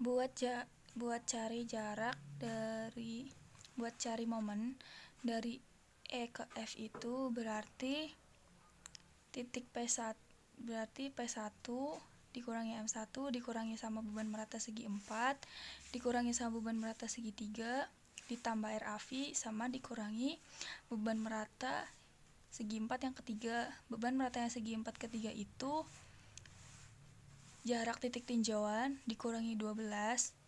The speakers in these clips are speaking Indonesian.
Buat cari jarak dari buat cari momen dari E ke F itu berarti titik P1 berarti P1 dikurangi M1 dikurangi sama beban merata segi 4 dikurangi sama beban merata segi 3 ditambah RAV sama dikurangi beban merata segi 4 yang ketiga. Beban merata yang segi 4 ketiga itu jarak titik tinjauan dikurangi 12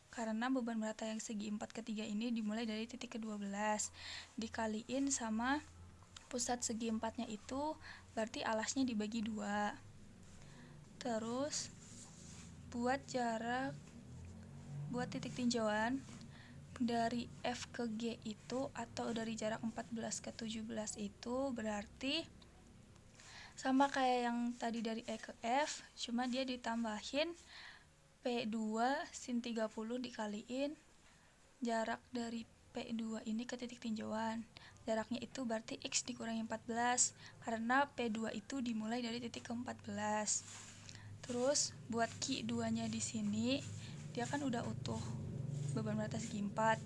karena beban merata yang segi 4 ketiga ini dimulai dari titik ke-12 dikaliin sama pusat segi 4 nya itu berarti alasnya dibagi 2. Terus buat titik tinjauan dari F ke G itu atau dari jarak 14 ke 17 itu berarti sama kayak yang tadi dari E ke F, cuma dia ditambahin P2 sin 30 dikaliin jarak dari P2 ini ke titik tinjauan. Jaraknya itu berarti X dikurangi 14 karena P2 itu dimulai dari titik ke-14. Terus buat Q2 nya di sini dia kan udah utuh beban merata segi 4.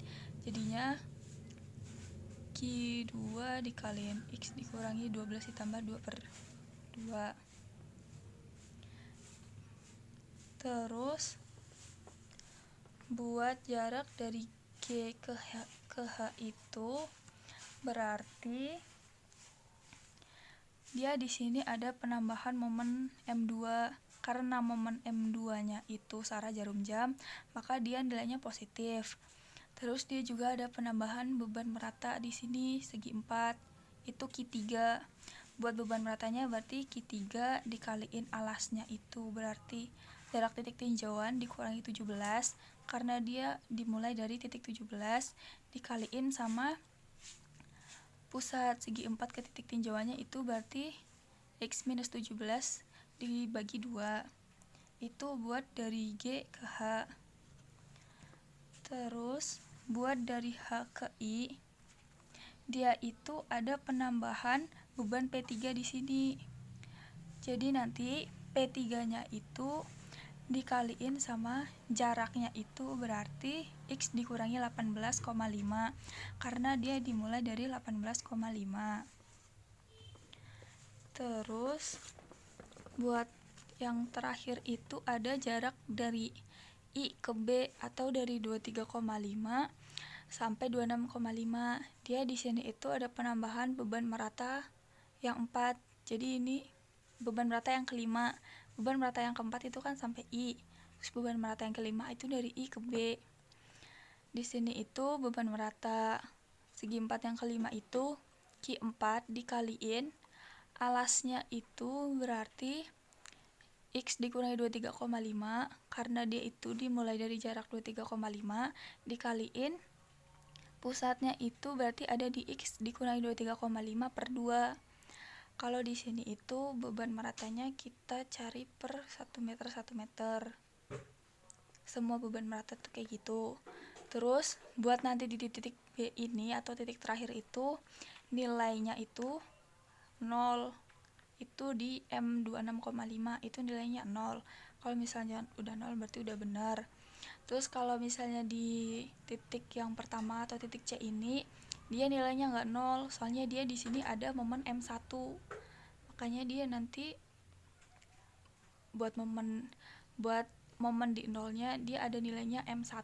Jadinya Q2 dikaliin X dikurangi 12 ditambah 2 per 2. Terus buat jarak dari G ke H itu berarti dia di sini ada penambahan momen M2 karena momen M2-nya itu searah jarum jam, maka dia nilainya positif. Terus dia juga ada penambahan beban merata di sini segi 4, itu Q3. Buat beban meratanya berarti Q3 dikaliin alasnya itu berarti jarak titik tinjauan dikurangi 17 karena dia dimulai dari titik 17 dikaliin sama pusat segi 4 ke titik tinjauannya itu berarti X minus 17 dibagi 2. Itu buat dari G ke H. Terus buat dari H ke I dia itu ada penambahan beban P3 di sini. Jadi nanti P3-nya itu dikaliin sama jaraknya itu berarti X dikurangi 18,5 karena dia dimulai dari 18,5. Terus buat yang terakhir itu ada jarak dari I ke B atau dari 23,5 sampai 26,5. Dia di sini itu ada penambahan beban merata yang 4. Jadi ini beban merata yang kelima. Beban merata yang keempat itu kan sampai I. Terus beban merata yang kelima itu dari I ke B. Di sini itu beban merata segi 4 yang kelima itu Q4 dikaliin alasnya itu berarti X dikurangi 23,5 karena dia itu dimulai dari jarak 23,5 dikaliin pusatnya itu berarti ada di X dikurangi 23,5 per 2. Kalau di sini itu beban meratanya kita cari per 1 meter 1 meter. Semua beban merata tuh kayak gitu. Terus buat nanti di titik B ini atau titik terakhir itu nilainya itu 0. Itu di M26,5 itu nilainya 0. Kalau misalnya udah 0 berarti udah benar. Terus kalau misalnya di titik yang pertama atau titik C ini dia nilainya nggak 0 soalnya dia di sini ada momen M1. Makanya dia nanti buat momen di nolnya dia ada nilainya M1.